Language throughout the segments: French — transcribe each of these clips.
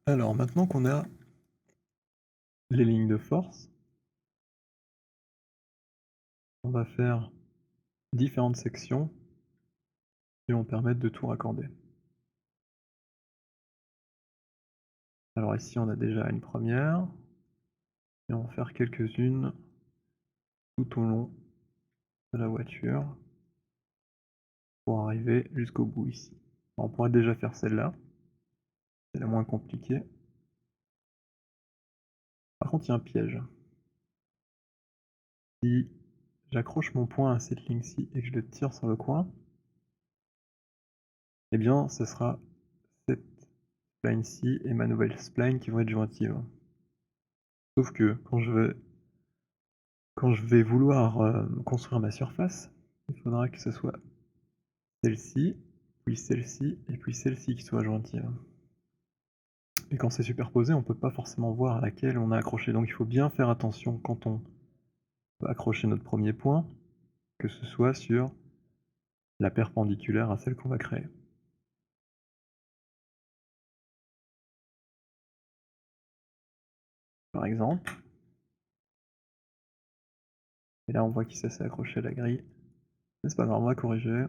Alors maintenant qu'on a les lignes de force, on va faire différentes sections qui vont permettre de tout raccorder. Alors ici on a déjà une première, et on va faire quelques-unes tout au long de la voiture pour arriver jusqu'au bout ici. Alors, on pourrait déjà faire celle-là, c'est la moins compliquée. Par contre il y a un piège. Si j'accroche mon poing à cette ligne-ci et que je le tire sur le coin, eh bien ce sera cette spline-ci et ma nouvelle spline qui vont être jointives. Sauf que quand je vais vouloir construire ma surface, il faudra que ce soit celle-ci, puis celle-ci et puis celle-ci qui soient jointives. Et quand c'est superposé, on peut pas forcément voir à laquelle on a accroché. Donc il faut bien faire attention quand on va accrocher notre premier point, que ce soit sur la perpendiculaire à celle qu'on va créer. Par exemple, et là on voit qu'il s'est accroché à la grille. Mais c'est pas grave, on va corriger.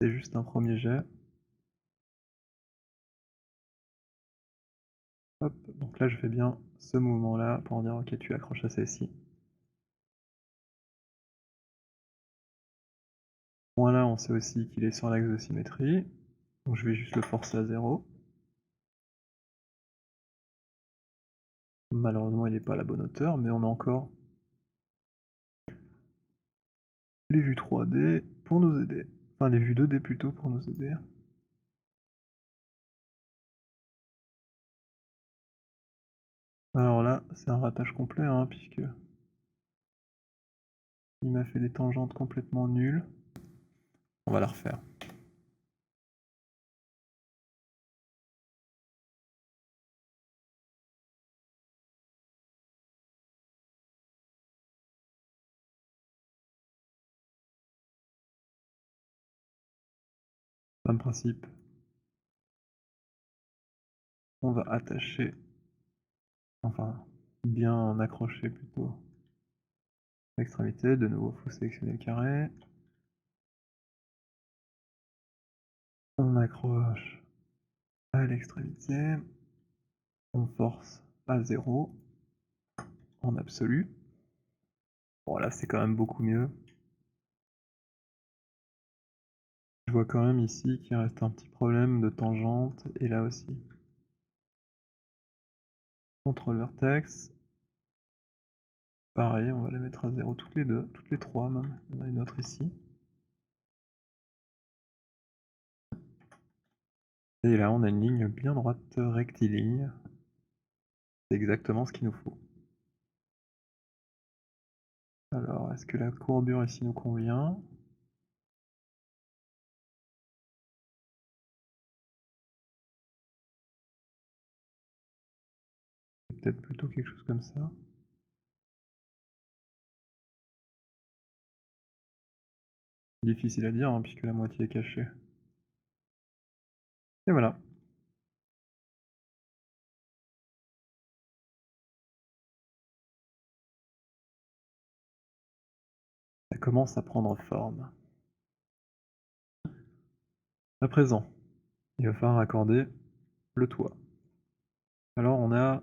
C'est juste un premier jet. Hop, donc là je fais bien ce mouvement-là pour dire ok tu accroches à celle-ci. Ce point-là, on sait aussi qu'il est sur l'axe de symétrie, donc je vais juste le forcer à 0. Malheureusement, il n'est pas à la bonne hauteur, mais on a encore les vues 3D pour nous aider. Enfin, les vues 2D plutôt pour nous aider. Alors là, c'est un ratage complet, hein, puisque il m'a fait des tangentes complètement nulles. On va la refaire. Même principe. On va attacher, enfin, bien accrocher plutôt l'extrémité. De nouveau, il faut sélectionner le carré. On accroche à l'extrémité. On force à 0 en absolu. Bon là c'est quand même beaucoup mieux. Je vois quand même ici qu'il reste un petit problème de tangente, et là aussi. Contrôle vertex. Pareil, on va les mettre à 0 toutes les deux, toutes les trois même. Il y en a une autre ici. Et là on a une ligne bien droite rectiligne. C'est exactement ce qu'il nous faut. Alors, est-ce que la courbure ici nous convient? Peut-être plutôt quelque chose comme ça. Difficile à dire, hein, puisque la moitié est cachée. Et voilà. Ça commence à prendre forme. À présent, il va falloir accorder le toit. Alors on a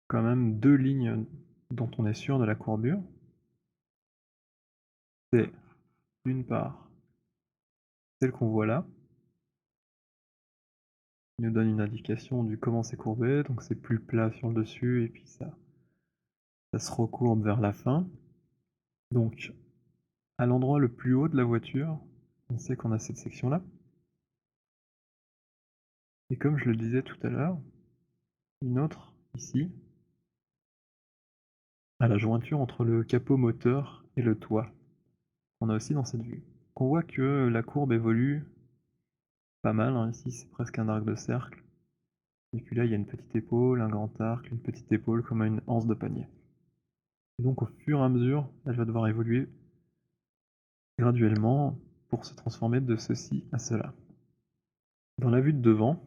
quand même deux lignes dont on est sûr de la courbure. C'est d'une part celle qu'on voit là, qui nous donne une indication du comment c'est courbé, donc c'est plus plat sur le dessus et puis ça se recourbe vers la fin. Donc à l'endroit le plus haut de la voiture, on sait qu'on a cette section-là. Et comme je le disais tout à l'heure, une autre ici, à la jointure entre le capot moteur et le toit. On a aussi dans cette vue. On voit que la courbe évolue pas mal, hein. Ici c'est presque un arc de cercle. Et puis là il y a une petite épaule, un grand arc, une petite épaule comme une anse de panier. Et donc au fur et à mesure, elle va devoir évoluer graduellement pour se transformer de ceci à cela. Dans la vue de devant,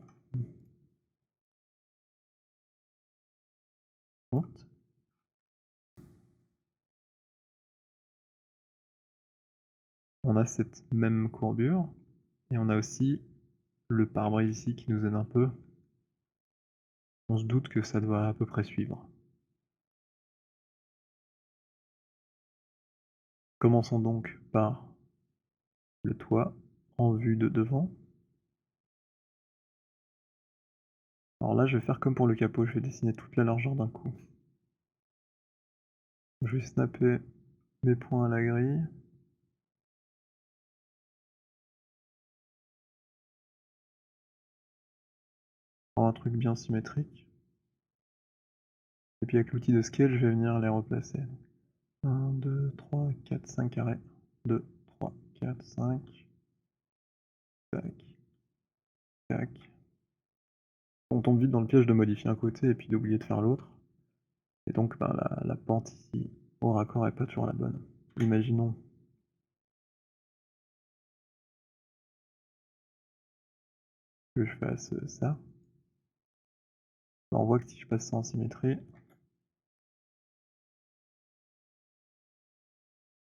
on a cette même courbure et on a aussi le pare-brise ici qui nous aide un peu. On se doute que ça doit à peu près suivre. Commençons donc par le toit en vue de devant. Alors là, je vais faire comme pour le capot, je vais dessiner toute la largeur d'un coup. Je vais snapper mes points à la grille. Pour un truc bien symétrique. Et puis avec l'outil de scale, je vais venir les replacer. 1, 2, 3, 4, 5 carrés. 2, 3, 4, 5. Tac. Tac. On tombe vite dans le piège de modifier un côté et puis d'oublier de faire l'autre. Et donc ben, la pente ici au raccord est pas toujours la bonne. Imaginons que je fasse ça. Ben, on voit que si je passe ça en symétrie,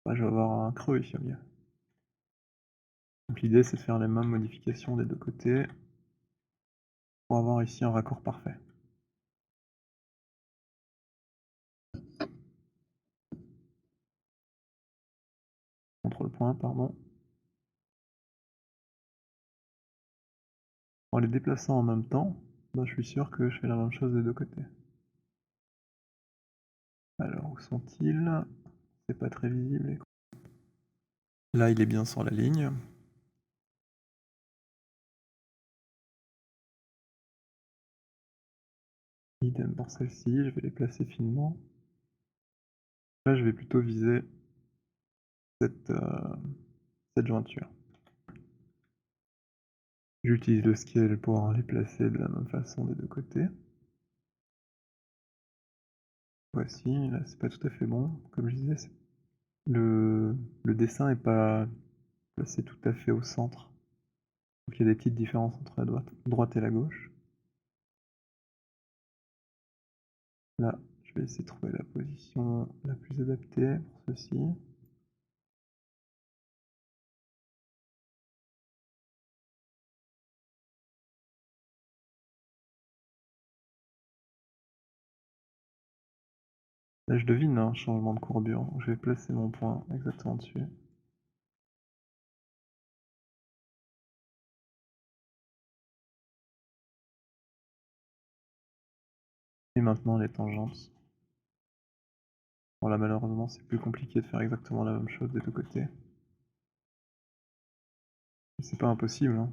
ben, je vais avoir un creux ici au milieu. Donc l'idée c'est de faire les mêmes modifications des deux côtés pour avoir ici un raccord parfait. Contrôle point, pardon. En les déplaçant en même temps, ben, je suis sûr que je fais la même chose des deux côtés. Alors, où sont-ils? C'est pas très visible. Là, il est bien sur la ligne. Idem pour celle-ci, je vais les placer finement. Là, je vais plutôt viser cette jointure. J'utilise le scale pour les placer de la même façon des deux côtés. Voici, là c'est pas tout à fait bon. Comme je disais, le dessin est pas placé tout à fait au centre. Donc il y a des petites différences entre la droite et la gauche. Là, je vais essayer de trouver la position la plus adaptée pour ceci. Là, je devine un changement de courbure, donc je vais placer mon point exactement dessus. Et maintenant les tangentes. Bon là malheureusement c'est plus compliqué de faire exactement la même chose des deux côtés. C'est pas impossible, hein.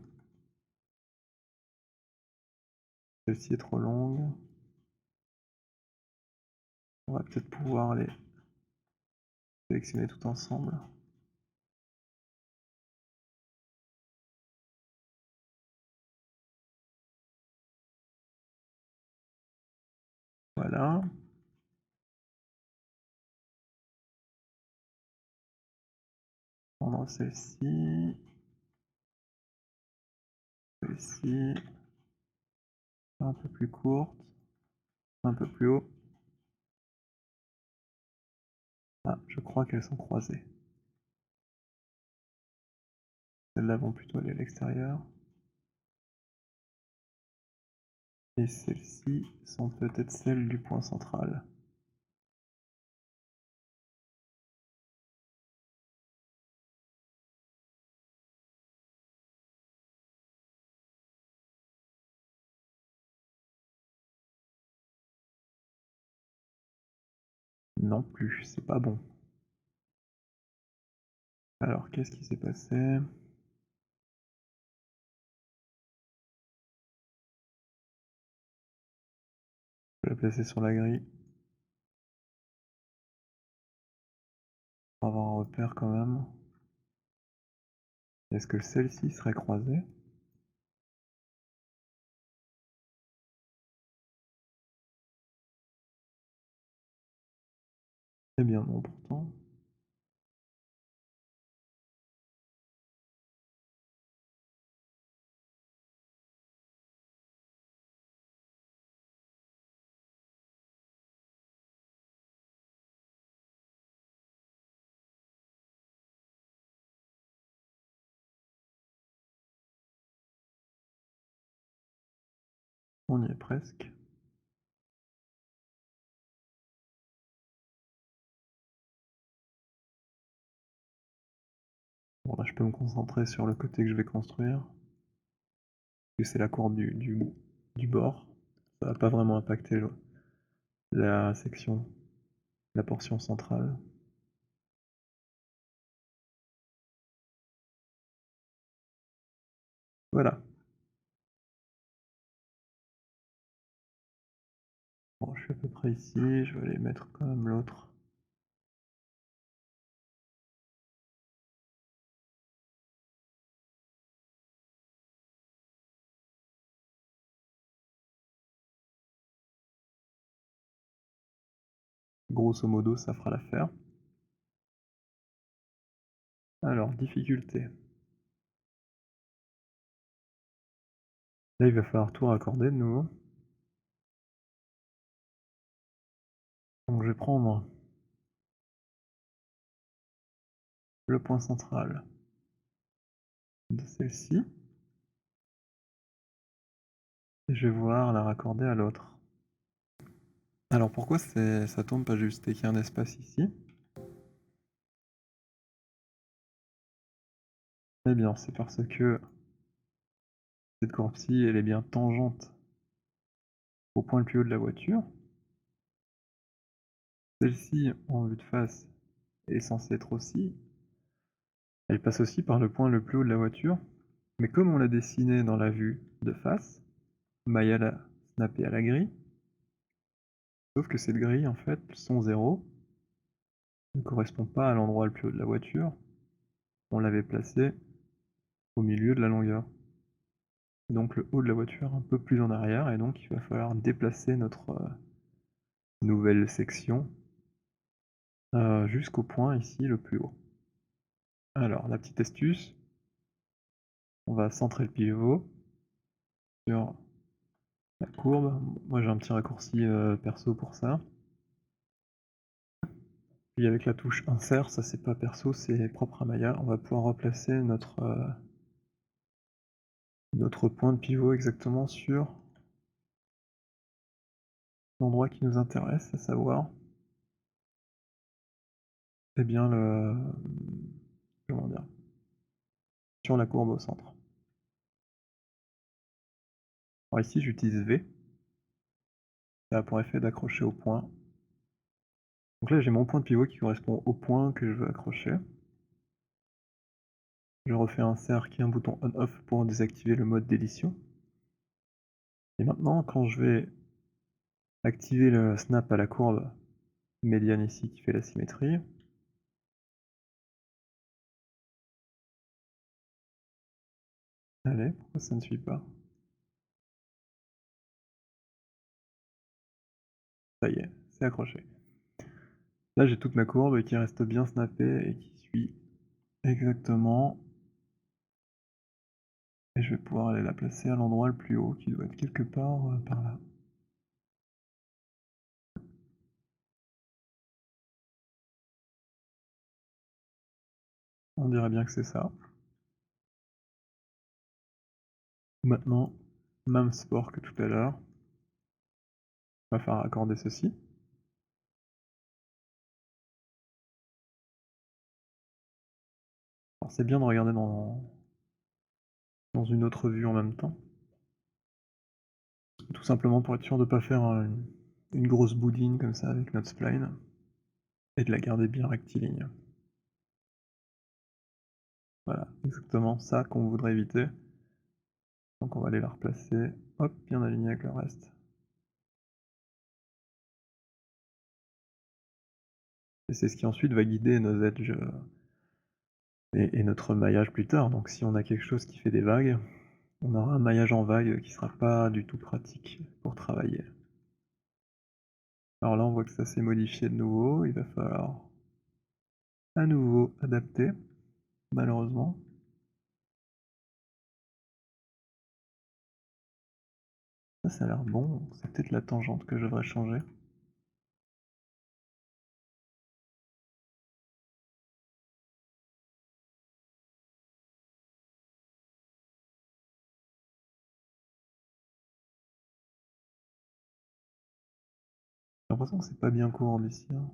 Celle-ci est trop longue. On va peut-être pouvoir les sélectionner tout ensemble. Voilà. Prendre celle-ci. Celle-ci. Un peu plus courte. Un peu plus haut. Ah, je crois qu'elles sont croisées. Celles-là vont plutôt aller à l'extérieur. Et celles-ci sont peut-être celles du point central. Non plus, c'est pas bon. Alors, qu'est-ce qui s'est passé? Je vais la placer sur la grille. Pour avoir un repère quand même. Est-ce que celle-ci serait croisée? Eh bien non pourtant. On y est presque. Bon là je peux me concentrer sur le côté que je vais construire. Que c'est la courbe du bord. Ça va pas vraiment impacter la section, la portion centrale. Voilà. Bon, je suis à peu près ici, je vais aller mettre quand même l'autre. Grosso modo, ça fera l'affaire. Alors, difficulté. Là, il va falloir tout raccorder de nouveau. Donc je vais prendre le point central de celle-ci, et je vais vouloir la raccorder à l'autre. Alors pourquoi ça tombe pas juste et qu'il y a un espace ici? Eh bien, c'est parce que cette courbe-ci, elle est bien tangente au point le plus haut de la voiture. Celle-ci, en vue de face, est censée être aussi. Elle passe aussi par le point le plus haut de la voiture, mais comme on l'a dessiné dans la vue de face, Maya l'a snappé à la grille, sauf que cette grille, en fait, son 0 ne correspond pas à l'endroit le plus haut de la voiture. On l'avait placé au milieu de la longueur. Donc le haut de la voiture un peu plus en arrière, et donc il va falloir déplacer notre nouvelle section jusqu'au point ici le plus haut. Alors la petite astuce, on va centrer le pivot sur la courbe. Moi j'ai un petit raccourci perso pour ça. Puis avec la touche insert, ça c'est pas perso, c'est propre à Maya, on va pouvoir replacer notre point de pivot exactement sur l'endroit qui nous intéresse, à savoir eh bien comment dire, sur la courbe au centre. Alors ici j'utilise V, ça a pour effet d'accrocher au point. Donc là j'ai mon point de pivot qui correspond au point que je veux accrocher. Je refais un insert qui est un bouton on-off pour désactiver le mode d'édition. Et maintenant quand je vais activer le snap à la courbe médiane ici qui fait la symétrie, allez, pourquoi ça ne suit pas? Ça y est, c'est accroché. Là j'ai toute ma courbe qui reste bien snappée et qui suit exactement. Et je vais pouvoir aller la placer à l'endroit le plus haut qui doit être quelque part par là. On dirait bien que c'est ça. Maintenant, même sport que tout à l'heure. On va faire raccorder ceci. Alors c'est bien de regarder dans une autre vue en même temps. Tout simplement pour être sûr de ne pas faire une grosse boudine comme ça avec notre spline. Et de la garder bien rectiligne. Voilà, exactement ça qu'on voudrait éviter. Donc on va aller la replacer, hop, bien alignée avec le reste. Et c'est ce qui ensuite va guider nos edges et notre maillage plus tard. Donc si on a quelque chose qui fait des vagues, on aura un maillage en vague qui sera pas du tout pratique pour travailler. Alors là on voit que ça s'est modifié de nouveau, il va falloir à nouveau adapter, malheureusement. Ça a l'air bon, c'est peut-être la tangente que je devrais changer. l'impression que c'est pas bien courbé ici, hein.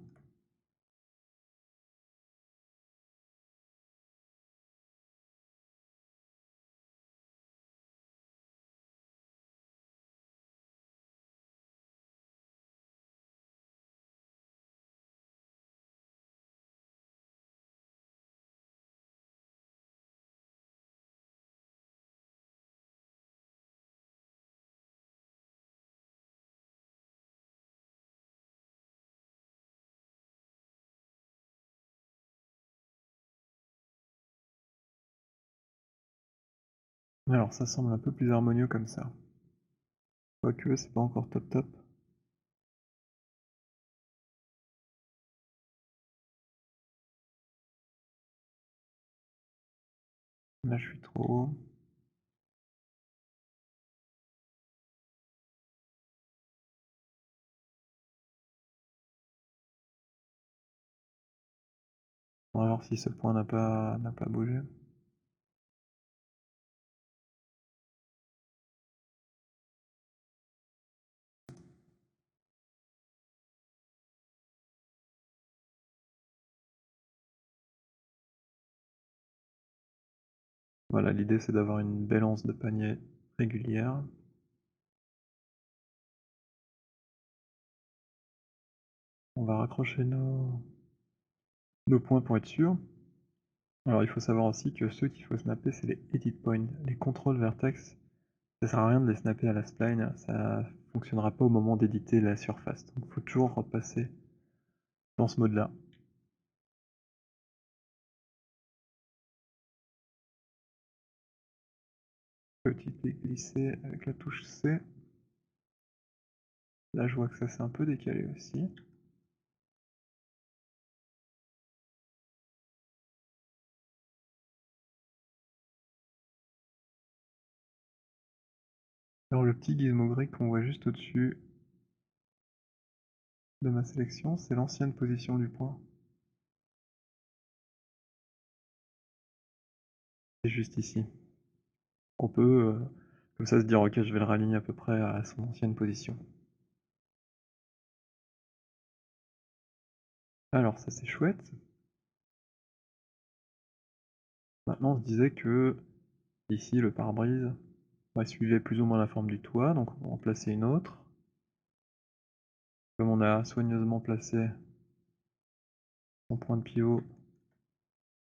Alors ça semble un peu plus harmonieux comme ça. Quoique c'est pas encore top top. Là je suis trop haut. On va voir si ce point n'a pas bougé. Voilà, l'idée c'est d'avoir une belle anse de panier régulière. On va raccrocher nos points pour être sûr. Alors il faut savoir aussi que ceux qu'il faut snapper c'est les edit points. Les contrôles vertex, ça sert à rien de les snapper à la spline, ça fonctionnera pas au moment d'éditer la surface. Donc il faut toujours repasser dans ce mode là. Petit clic glisser avec la touche C. Là je vois que ça s'est un peu décalé aussi. Alors le petit gizmo gris qu'on voit juste au-dessus de ma sélection, c'est l'ancienne position du point. C'est juste ici. On peut comme ça se dire ok je vais le raligner à peu près à son ancienne position. Alors ça c'est chouette. Maintenant on se disait que ici le pare-brise suivait plus ou moins la forme du toit, donc on va en placer une autre. Comme on a soigneusement placé son point de pivot,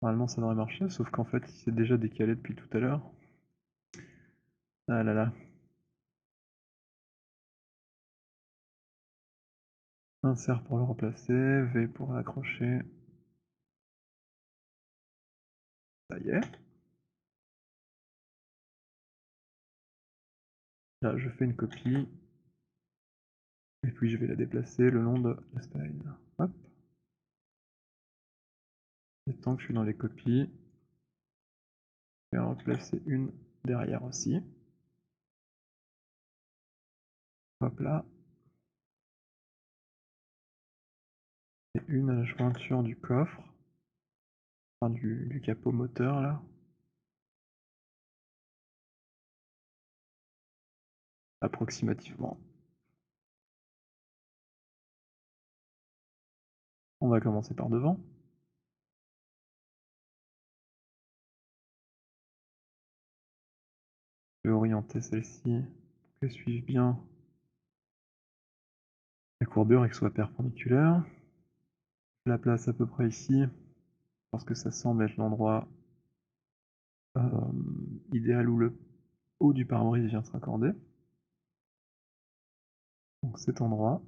normalement ça devrait marcher, sauf qu'en fait il s'est déjà décalé depuis tout à l'heure. Ah là là. Insert pour le replacer, V pour l'accrocher. Ça y est. Là je fais une copie. Et puis je vais la déplacer le long de la spline. Hop. Et tant que je suis dans les copies, je vais en replacer une derrière aussi. Hop là. Et une à la jointure du coffre. Enfin du capot moteur là. Approximativement. On va commencer par devant. Je vais orienter celle-ci pour qu'elle suive bien la courbure et qu'elle soit perpendiculaire. Je la place à peu près ici, parce que ça semble être l'endroit idéal où le haut du pare-brise vient se raccorder. Donc cet endroit.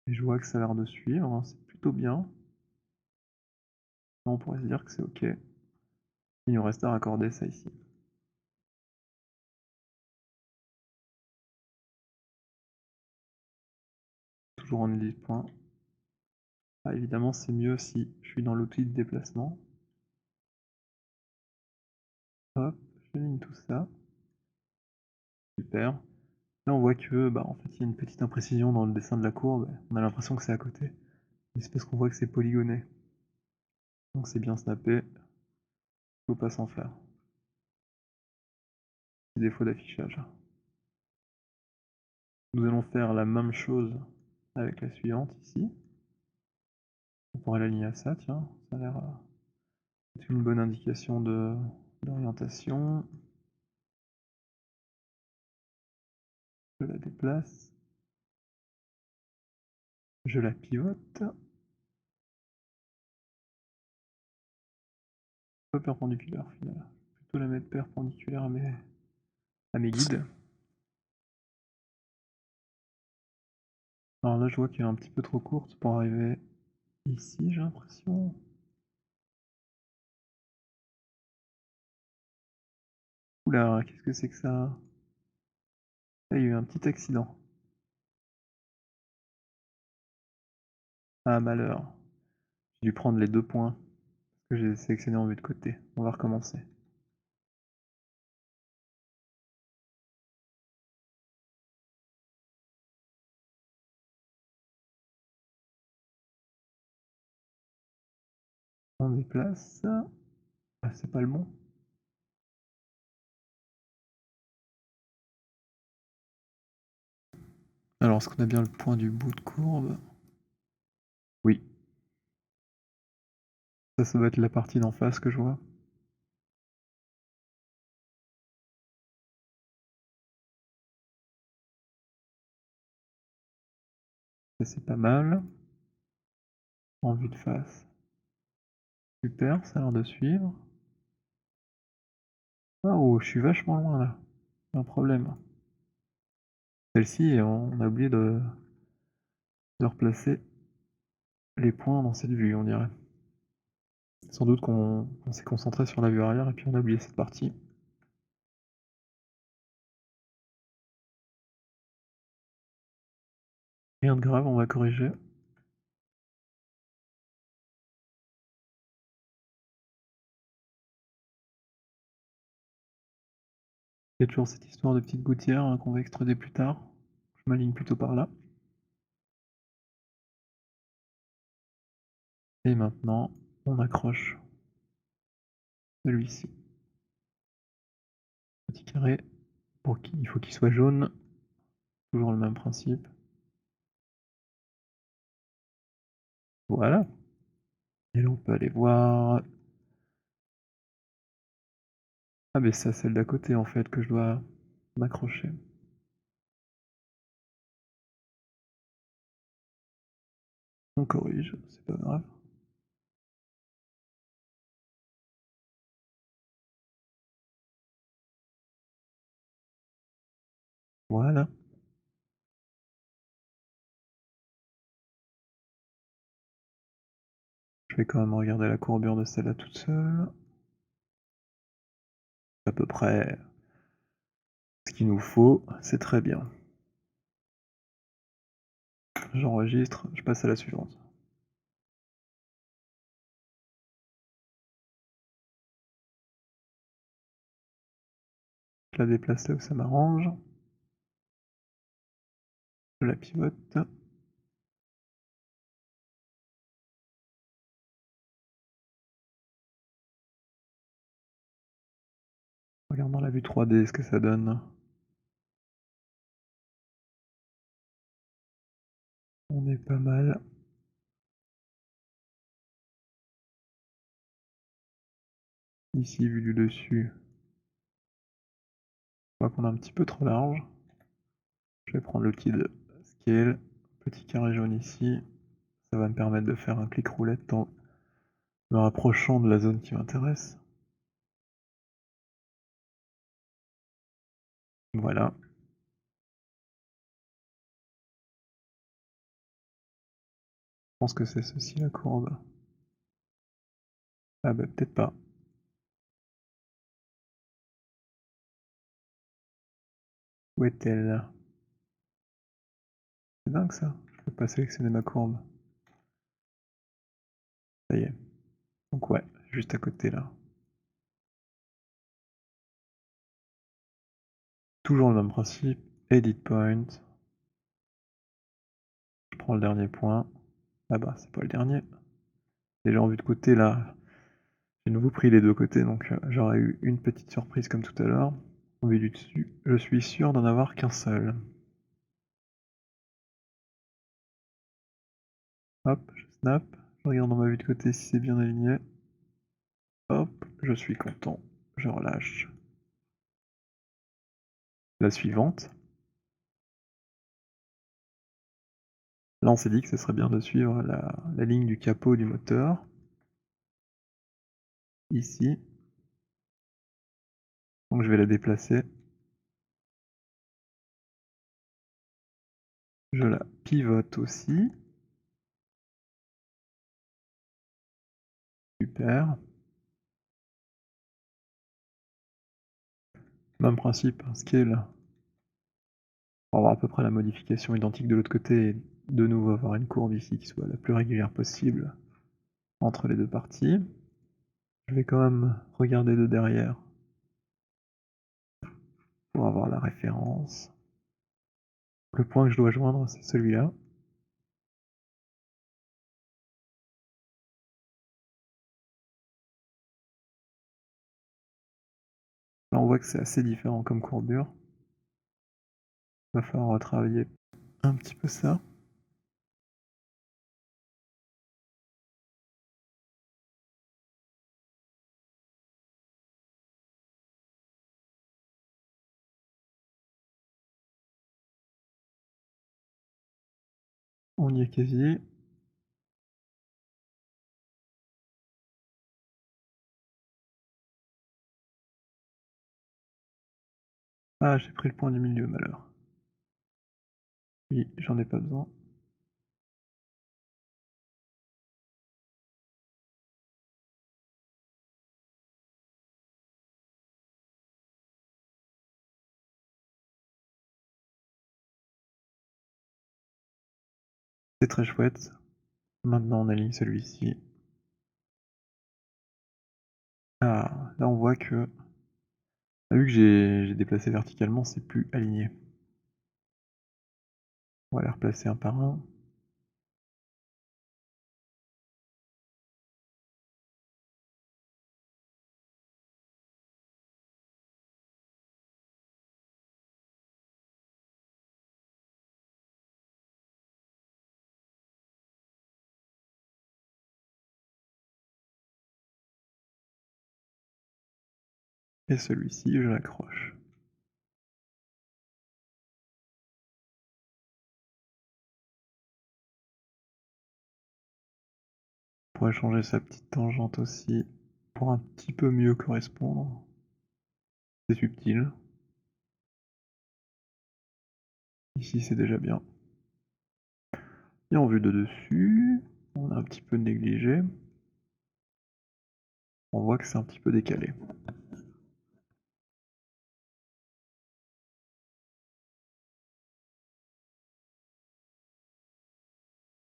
Et je vois que ça a l'air de suivre, hein, c'est plutôt bien. On pourrait se dire que c'est ok. Il nous reste à raccorder ça ici. Toujours en edit point. Ah, évidemment, c'est mieux si je suis dans l'outil de déplacement. Hop, j'aligne tout ça. Super. Là, on voit que, en fait, il y a une petite imprécision dans le dessin de la courbe. On a l'impression que c'est à côté. Mais c'est parce qu'on voit que c'est polygoné. Donc c'est bien snappé. Faut pas s'en faire. Petit défaut d'affichage. Nous allons faire la même chose avec la suivante ici. On pourrait l'aligner à ça, tiens, ça a l'air d'être une bonne indication d'orientation. Je la déplace. Je la pivote. Pas perpendiculaire au final. Plutôt la mettre perpendiculaire à mes guides. Alors là je vois qu'elle est un petit peu trop courte pour arriver ici, j'ai l'impression. Oula, qu'est-ce que c'est que ça? Là, il y a eu un petit accident. Ah malheur. J'ai dû prendre les 2 points que j'ai sélectionnés en vue de côté. On va recommencer. On déplace. Ah, c'est pas le bon. Alors, est-ce qu'on a bien le point du bout de courbe? Oui. Ça doit être la partie d'en face que je vois. Ça c'est pas mal. En vue de face. Super, ça a l'air de suivre. Oh, je suis vachement loin là. Un problème. Celle-ci, on a oublié de replacer les points dans cette vue, on dirait. Sans doute qu'on s'est concentré sur la vue arrière et puis on a oublié cette partie. Rien de grave, on va corriger. Il y a toujours cette histoire de petite gouttière hein, qu'on va extruder plus tard. Je m'aligne plutôt par là. Et maintenant, on accroche celui-ci. Petit carré, il faut qu'il soit jaune. Toujours le même principe. Voilà. Et là, on peut aller voir. Ah, mais c'est à celle d'à côté en fait que je dois m'accrocher. On corrige, c'est pas grave. Voilà. Je vais quand même regarder la courbure de celle-là toute seule. À peu près ce qu'il nous faut, c'est très bien. J'enregistre, je passe à la suivante. Je la déplace là où ça m'arrange. Je la pivote. Regardons la vue 3D, ce que ça donne. On est pas mal. Ici, vu du dessus, je crois qu'on est un petit peu trop large. Je vais prendre l'outil de scale, petit carré jaune ici. Ça va me permettre de faire un clic roulette en me rapprochant de la zone qui m'intéresse. Voilà. Je pense que c'est ceci la courbe. Ah bah peut-être pas. Où est-elle? C'est dingue ça. Je peux pas sélectionner ma courbe. Ça y est. Donc ouais, juste à côté là. Toujours le même principe. Edit point. Je prends le dernier point. Ah bah c'est pas le dernier. Déjà en vue de côté là. J'ai de nouveau pris les deux côtés donc j'aurais eu une petite surprise comme tout à l'heure. En vue du dessus, je suis sûr d'en avoir qu'un seul. Hop, je snap, je regarde dans ma vue de côté si c'est bien aligné. Hop, je suis content, je relâche. La suivante. Là, on s'est dit que ce serait bien de suivre la ligne du capot du moteur. Ici. Donc je vais la déplacer. Je la pivote aussi. Super. Même principe, un scale. Pour avoir à peu près la modification identique de l'autre côté et de nouveau avoir une courbe ici qui soit la plus régulière possible entre les deux parties. Je vais quand même regarder de derrière pour avoir la référence. Le point que je dois joindre, c'est celui-là. Là, on voit que c'est assez différent comme courbure. Il va falloir retravailler un petit peu ça. On y est quasi. Ah, j'ai pris le point du milieu, malheur. Oui, j'en ai pas besoin. C'est très chouette. Maintenant, on aligne celui-ci. Ah, là, on voit que, vu que j'ai déplacé verticalement, c'est plus aligné. On va les replacer un par un. Et celui-ci, je l'accroche. On pourrait changer sa petite tangente aussi pour un petit peu mieux correspondre. C'est subtil. Ici, c'est déjà bien. Et en vue de dessus, on a un petit peu négligé. On voit que c'est un petit peu décalé.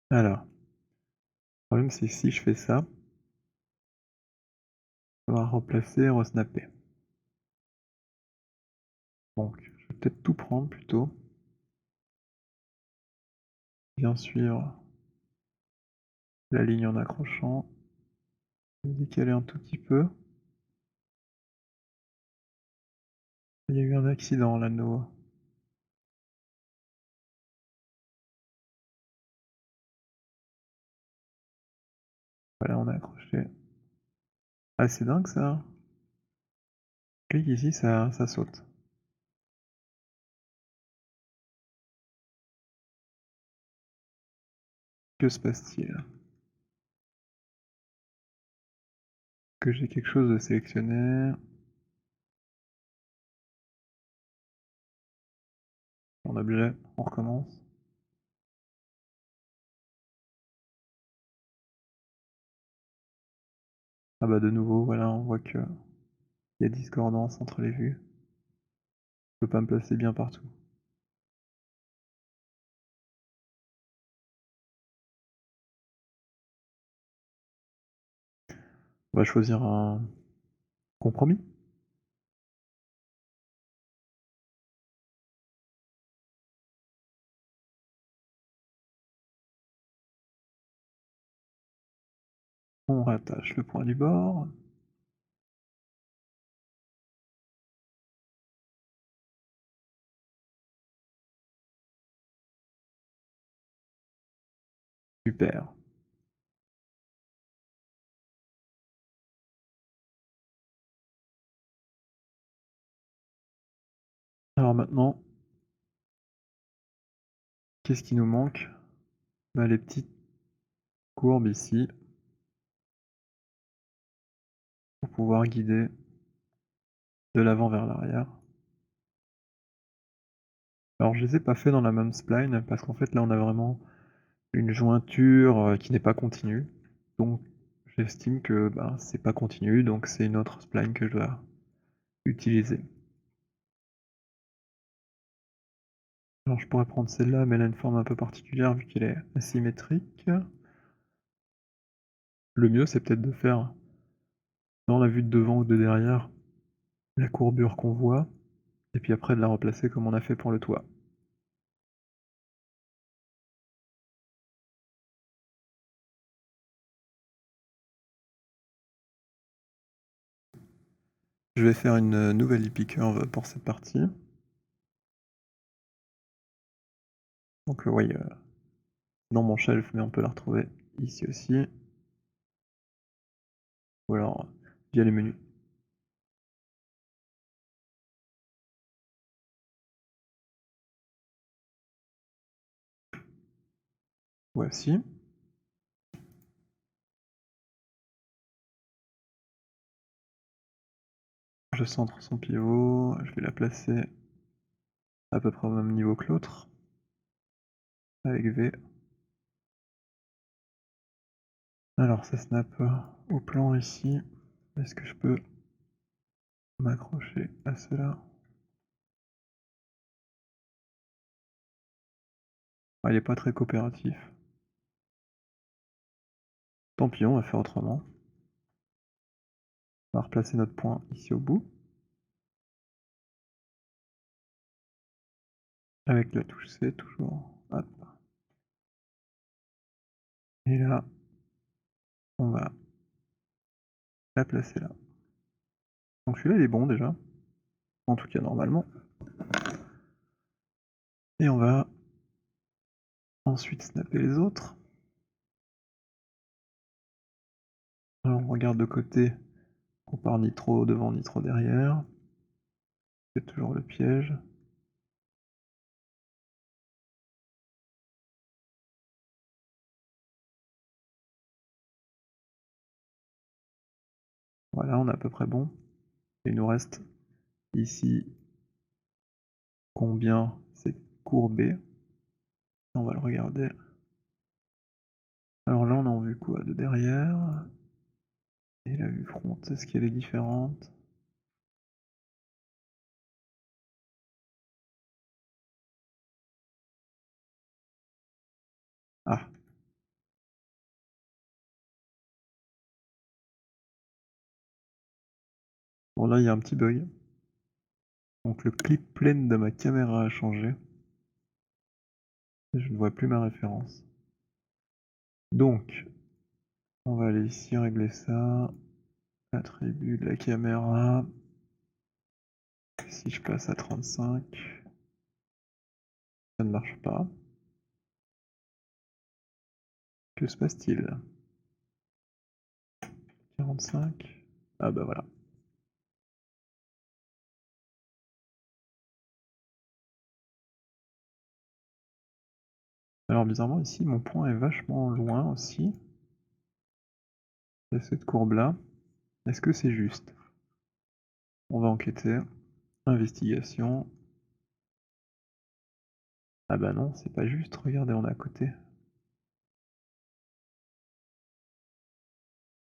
Alors, le problème c'est que si je fais ça, on va replacer et resnapper. Donc, je vais peut-être tout prendre plutôt. Bien sûr, la ligne en accrochant. Décaler un tout petit peu. Il y a eu un accident là de nouveau. Voilà, on a accroché. Ah, c'est dingue ça. Clique ici, ça saute. Que se passe-t-il? Que j'ai quelque chose de sélectionné. En objet, on recommence. Ah bah de nouveau, voilà, on voit que il y a discordance entre les vues. Je peux pas me placer bien partout. On va choisir un compromis. On rattache le point du bord. Super. Alors maintenant, qu'est-ce qui nous manque? Bah, les petites courbes ici, pour pouvoir guider de l'avant vers l'arrière. Alors je les ai pas fait dans la même spline parce qu'en fait là on a vraiment une jointure, qui n'est pas continue. Donc j'estime que, ben, c'est pas continu, donc c'est une autre spline que je dois utiliser. Alors je pourrais prendre celle-là, mais elle a une forme un peu particulière vu qu'elle est asymétrique. Le mieux c'est peut-être de faire dans la vue de devant ou de derrière la courbure qu'on voit, et puis après de la replacer comme on a fait pour le toit. Je vais faire une nouvelle hippie curve pour cette partie. Donc oui, dans mon shelf, mais on peut la retrouver ici aussi. Ou alors via les menus. Voici. Je centre son pivot, je vais la placer à peu près au même niveau que l'autre, avec V. Alors ça snap au plan ici. Est-ce que je peux m'accrocher à cela? Ah, il est pas très coopératif. Tant pis, on va faire autrement. On va replacer notre point ici au bout. Avec la touche C toujours. Hop. Et là, on va la placer là. Donc celui-là il est bon déjà. En tout cas normalement. Et on va ensuite snapper les autres. Alors on regarde de côté, on part nitro devant, nitro derrière. C'est toujours le piège. Voilà, on est à peu près bon. Et il nous reste ici combien c'est courbé. On va le regarder. Alors là, on a en vue quoi? De derrière. Et la vue front, est-ce qu'elle est différente? Ah, bon là, il y a un petit bug. Donc le clip plane de ma caméra a changé. Et je ne vois plus ma référence. Donc, on va aller ici régler ça. Attribut de la caméra. Si je passe à 35, ça ne marche pas. Que se passe-t-il? 45. Ah bah voilà. Alors bizarrement ici mon point est vachement loin aussi de cette courbe là. Est-ce que c'est juste? On va enquêter. Investigation. Ah bah non, c'est pas juste, regardez, on est à côté.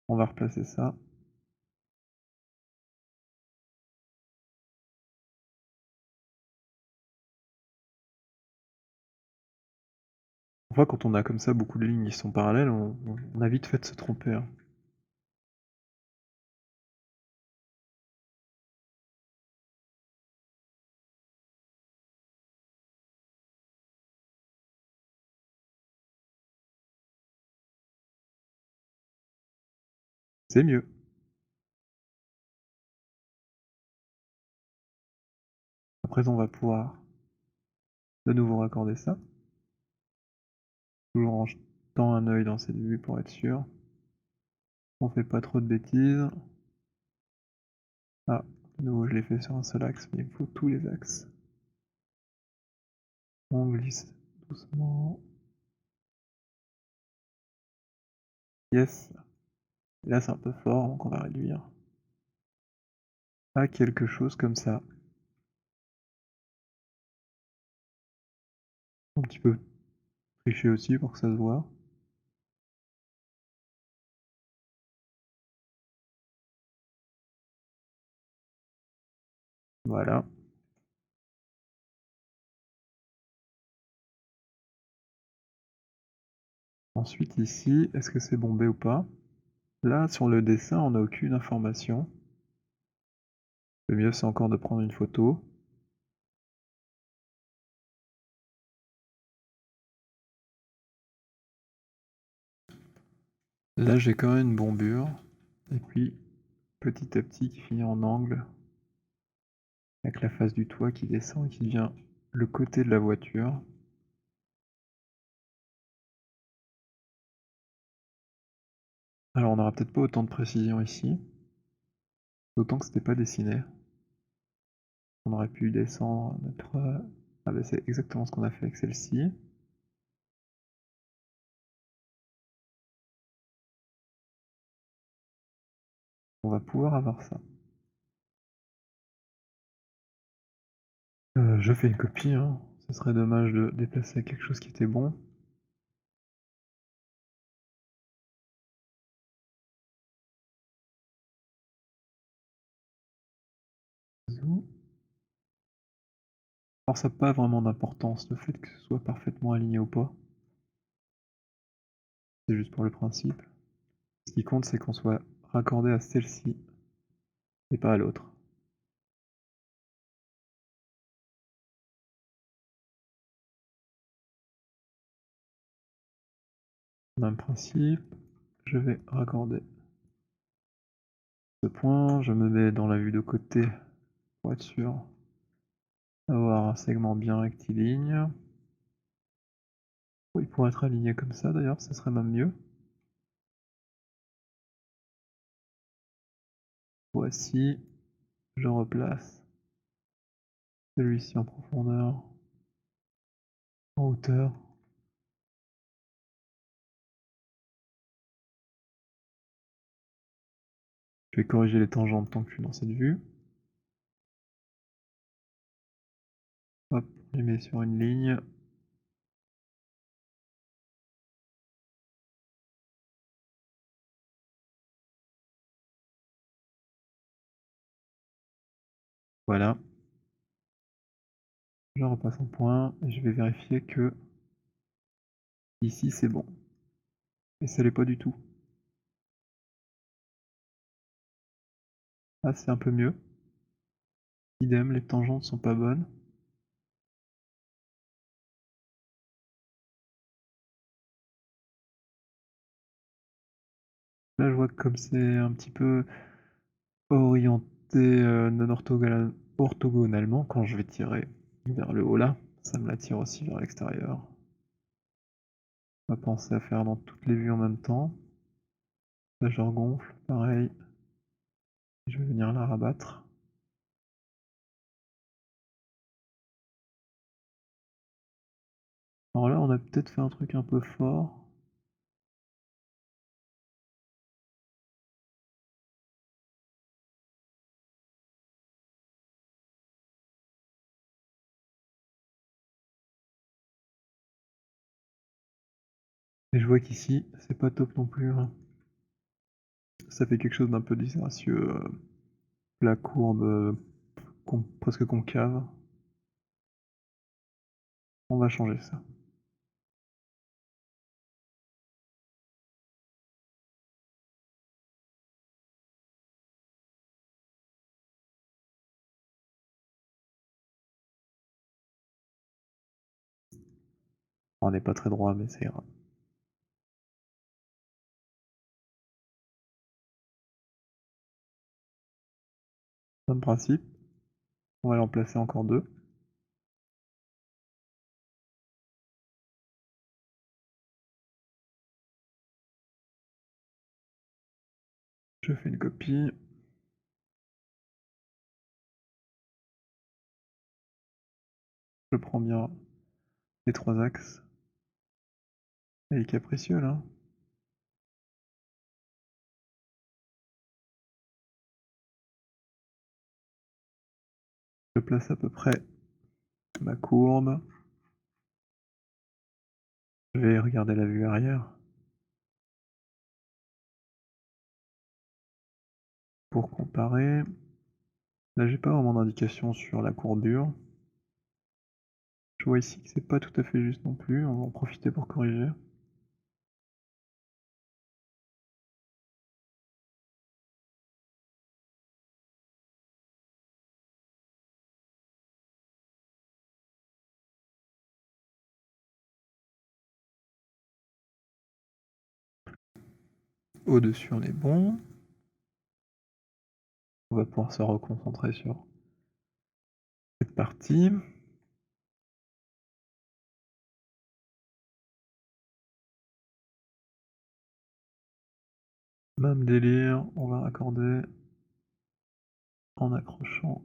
On va replacer ça. Parfois quand on a comme ça beaucoup de lignes qui sont parallèles, on a vite fait de se tromper, hein. C'est mieux. À présent on va pouvoir de nouveau raccorder ça. Toujours en jetant un œil dans cette vue pour être sûr. On fait pas trop de bêtises. Ah, de nouveau je l'ai fait sur un seul axe, mais il faut tous les axes. On glisse doucement. Yes. Là, c'est un peu fort, donc on va réduire à quelque chose comme ça. Un petit peu tricher aussi pour que ça se voit. Voilà. Ensuite ici, est-ce que c'est bombé ou pas? Là, sur le dessin, on n'a aucune information. Le mieux, c'est encore de prendre une photo. Là, j'ai quand même une bombure. Et puis, petit à petit, qui finit en angle. Avec la face du toit qui descend et qui devient le côté de la voiture. Alors, on n'aura peut-être pas autant de précision ici. D'autant que c'était pas dessiné. On aurait pu descendre notre... Ah bah c'est exactement ce qu'on a fait avec celle-ci. On va pouvoir avoir ça. Je fais une copie, hein. Ce serait dommage de déplacer quelque chose qui était bon. Zou. Alors ça n'a pas vraiment d'importance, le fait que ce soit parfaitement aligné ou pas. C'est juste pour le principe. Ce qui compte, c'est qu'on soit raccordé à celle-ci et pas à l'autre. Même principe, je vais raccorder ce point, je me mets dans la vue de côté pour être sûr d'avoir un segment bien rectiligne. Il pourrait être aligné comme ça d'ailleurs, ce serait même mieux. Voici, je replace celui-ci en profondeur, en hauteur. Je vais corriger les tangentes tant que je suis dans cette vue. Hop, je les mets sur une ligne. Voilà. Je repasse en point et je vais vérifier que ici c'est bon. Et ça l'est pas du tout. Ah, c'est un peu mieux. Idem, les tangentes sont pas bonnes. Là, je vois que comme c'est un petit peu orienté non orthogonalement, quand je vais tirer vers le haut là, ça me l'attire aussi vers l'extérieur. On va penser à faire dans toutes les vues en même temps. Là, je regonfle, pareil. Je vais venir la rabattre. Alors là, on a peut-être fait un truc un peu fort. Et je vois qu'ici, c'est pas top non plus, hein. Ça fait quelque chose d'un peu disgracieux. La courbe presque concave. On va changer ça. On n'est pas très droit, mais ça ira. Même principe. On va en placer encore deux. Je fais une copie. Je prends bien Les 3 axes. Elle est capricieux là. Je place à peu près ma courbe. Je vais regarder la vue arrière pour comparer. Là, j'ai pas vraiment d'indication sur la courbure. Je vois ici que c'est pas tout à fait juste non plus, on va en profiter pour corriger. Au-dessus, on est bon. On va pouvoir se reconcentrer sur cette partie. Même délire, on va raccorder en accrochant.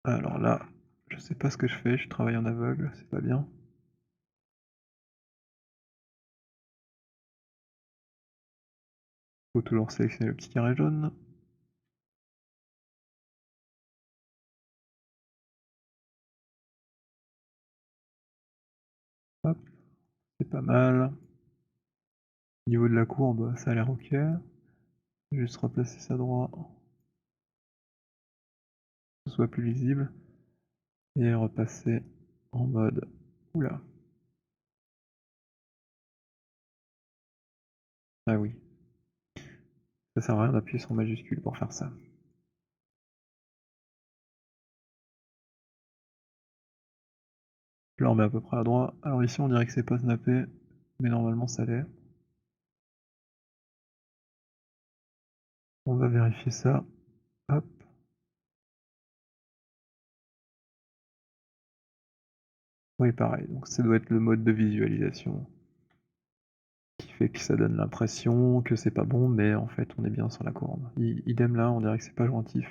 Alors là, je sais pas ce que je fais, je travaille en aveugle, c'est pas bien. Faut toujours sélectionner le petit carré jaune. Hop, c'est pas mal. Au niveau de la courbe, ça a l'air ok. Juste replacer ça droit, que ce soit plus lisible. Et repasser en mode... Oula. Ah oui. Ça sert à rien d'appuyer sur majuscule pour faire ça. Je le remets à peu près à droite. Alors ici on dirait que c'est pas snappé, mais normalement ça l'est. On va vérifier ça. Hop. Oui pareil, donc ça doit être le mode de visualisation qui fait que ça donne l'impression que c'est pas bon, mais en fait on est bien sur la courbe. Idem là, on dirait que c'est pas jointif.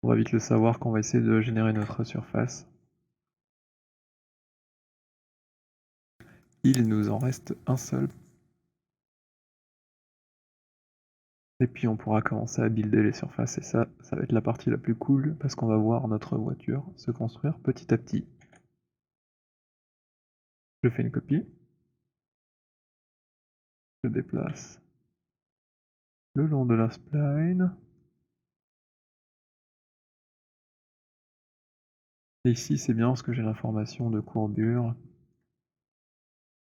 On va vite le savoir quand on va essayer de générer notre surface. Il nous en reste un seul. Et puis on pourra commencer à builder les surfaces et ça va être la partie la plus cool parce qu'on va voir notre voiture se construire petit à petit. Je fais une copie. Je déplace le long de la spline. Et ici c'est bien parce que j'ai l'information de courbure.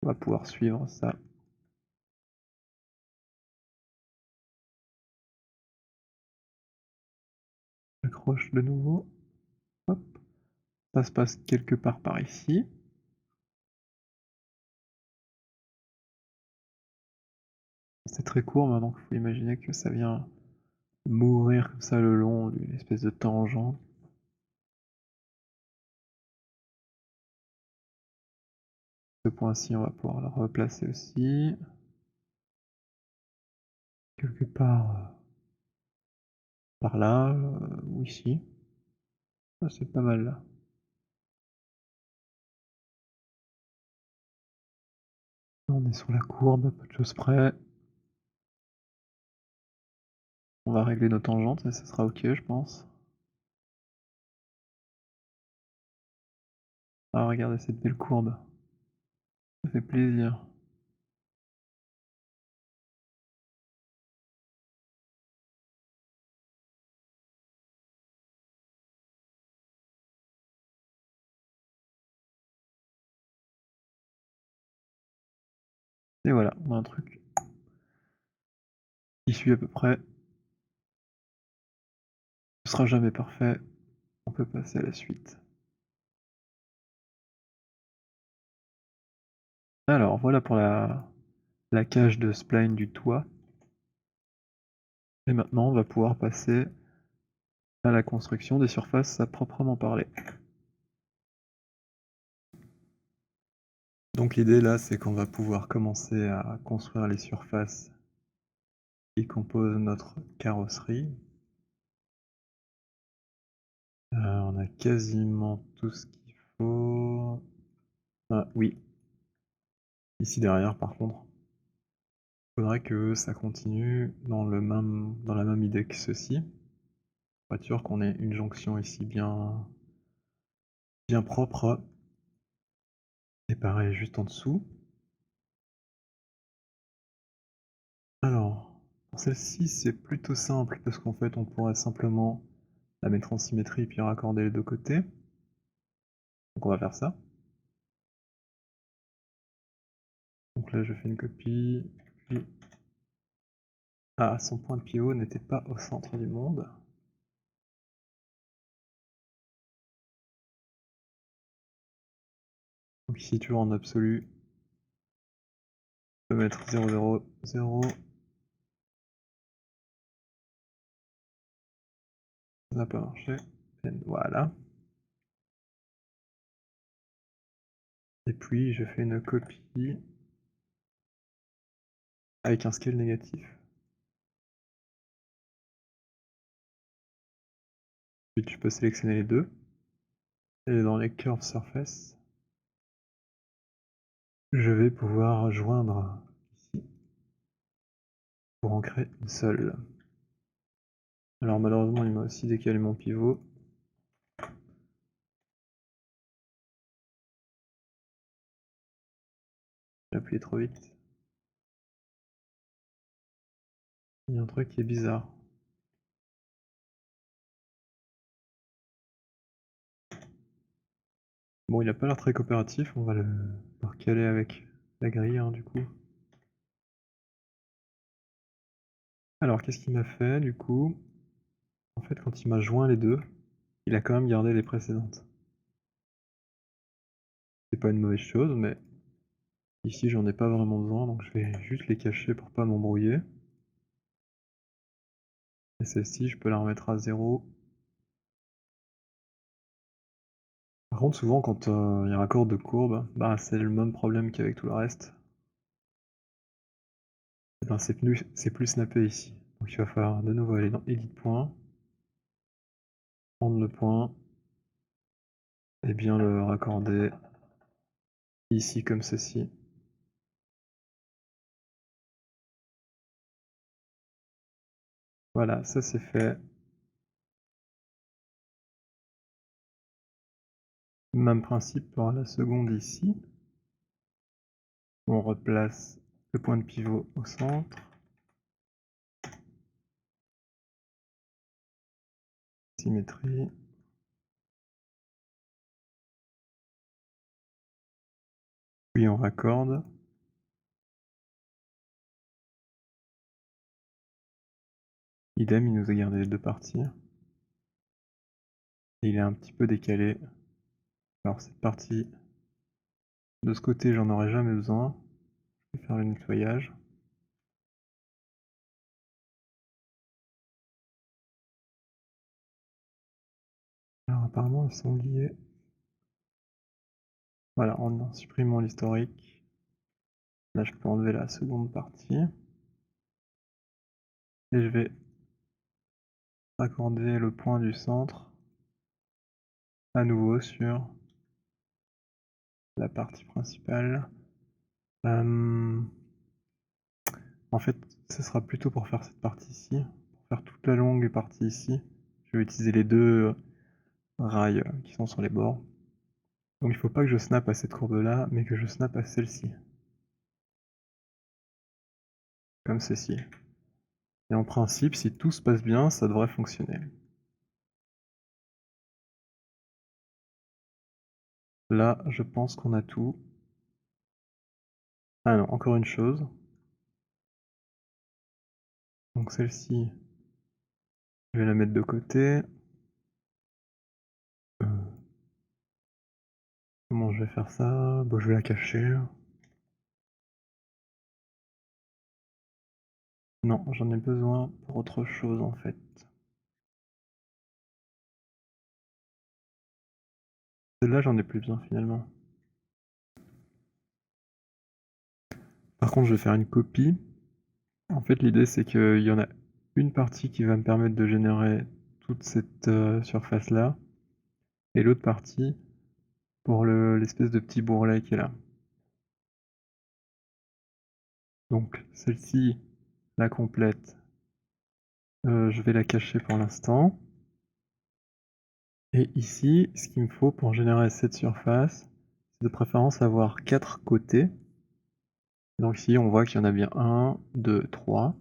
On va pouvoir suivre ça. J'accroche de nouveau. Hop. Ça se passe quelque part par ici. C'est très court maintenant qu'il faut imaginer que ça vient mourir comme ça le long d'une espèce de tangente. Ce point-ci, on va pouvoir le replacer aussi. Quelque part par là, ou ici. Ah, c'est pas mal là. On est sur la courbe, peu de choses près. On va régler nos tangentes et ça sera ok, je pense. Ah, regardez cette belle courbe. Ça fait plaisir. Et voilà, on a un truc qui suit à peu près. Ce sera jamais parfait. On peut passer à la suite. Alors, voilà pour la cage de spline du toit. Et maintenant, on va pouvoir passer à la construction des surfaces à proprement parler. Donc l'idée là, c'est qu'on va pouvoir commencer à construire les surfaces qui composent notre carrosserie. On a quasiment tout ce qu'il faut. Ah oui, ici derrière par contre. Faudrait que ça continue dans la même idée que ceci. Pour être sûr qu'on ait une jonction ici bien propre. Et pareil juste en dessous. Alors, pour celle-ci c'est plutôt simple parce qu'en fait on pourrait simplement la mettre en symétrie puis raccorder les deux côtés. Donc on va faire ça. Donc là je fais une copie, puis... Ah, son point de pivot n'était pas au centre du monde. Donc ici toujours en absolu, on peut mettre 0, 0, 0. Ça n'a pas marché. Voilà. Et puis je fais une copie avec un scale négatif. Puis tu peux sélectionner les deux. Et dans les curve surface, je vais pouvoir joindre ici pour en créer une seule. Alors malheureusement il m'a aussi décalé mon pivot. J'ai appuyé trop vite. Il y a un truc qui est bizarre. Bon, il a pas l'air très coopératif, on va le recaler avec la grille hein, du coup. Alors qu'est-ce qu'il m'a fait du coup? En fait quand il m'a joint les deux, il a quand même gardé les précédentes. C'est pas une mauvaise chose, mais ici j'en ai pas vraiment besoin, donc je vais juste les cacher pour pas m'embrouiller. Et celle-ci, je peux la remettre à 0. Par contre, souvent quand il y a raccord de courbe, bah c'est le même problème qu'avec tout le reste. Et ben c'est plus snappé ici. Donc il va falloir de nouveau aller dans Edit point, prendre le point, et bien le raccorder ici comme ceci. Voilà, ça c'est fait. Même principe pour la seconde ici. On replace le point de pivot au centre. Symétrie. Puis on raccorde. Idem, il nous a gardé les deux parties. Et il est un petit peu décalé. Alors cette partie, de ce côté, j'en aurais jamais besoin. Je vais faire le nettoyage. Alors apparemment, elles sont liées. Voilà, en supprimant l'historique. Là, je peux enlever la seconde partie. Et je vais raccorder le point du centre à nouveau sur la partie principale. En fait, ce sera plutôt pour faire cette partie ici. Pour faire toute la longue partie ici, je vais utiliser les deux rails qui sont sur les bords. Donc il ne faut pas que je snap à cette courbe là, mais que je snap à celle-ci. Comme ceci. Et en principe, si tout se passe bien, ça devrait fonctionner. Là, je pense qu'on a tout. Ah non, encore une chose. Donc celle-ci, je vais la mettre de côté. Comment je vais faire ça? Bon, je vais la cacher. Non, j'en ai besoin pour autre chose en fait. Celle-là, j'en ai plus besoin finalement. Par contre, je vais faire une copie. En fait, l'idée c'est qu'il y en a une partie qui va me permettre de générer toute cette surface-là. et l'autre partie pour l'espèce de petit bourrelet qui est là. Donc celle-ci, la complète, je vais la cacher pour l'instant. Et ici, ce qu'il me faut pour générer cette surface, c'est de préférence avoir 4 côtés. Donc ici, on voit qu'il y en a bien 1, 2, 3.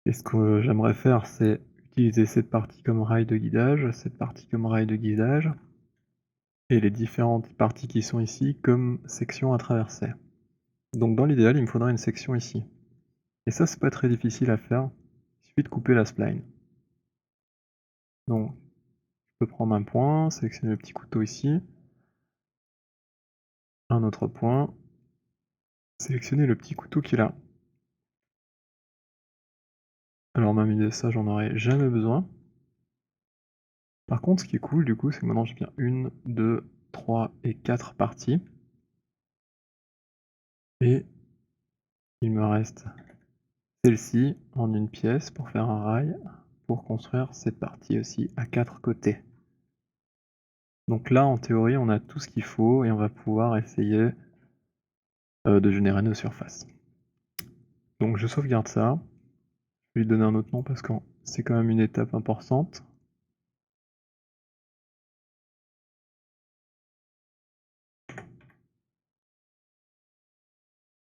Et ce que j'aimerais faire, c'est utiliser cette partie comme rail de guidage, cette partie comme rail de guidage, et les différentes parties qui sont ici comme section à traverser. Donc dans l'idéal, il me faudrait une section ici. Et ça, c'est pas très difficile à faire, il suffit de couper la spline. Donc, je peux prendre un point, sélectionner le petit couteau ici, un autre point, sélectionner le petit couteau qui est là. Alors même idée, ça j'en aurais jamais besoin. Par contre, ce qui est cool du coup, c'est que maintenant j'ai bien 1, 2, 3 et 4 parties. Et il me reste celle-ci en une pièce pour faire un rail, pour construire cette partie aussi à 4 côtés. Donc là, en théorie, on a tout ce qu'il faut et on va pouvoir essayer de générer nos surfaces. Donc je sauvegarde ça. Je vais lui donner un autre nom parce que c'est quand même une étape importante.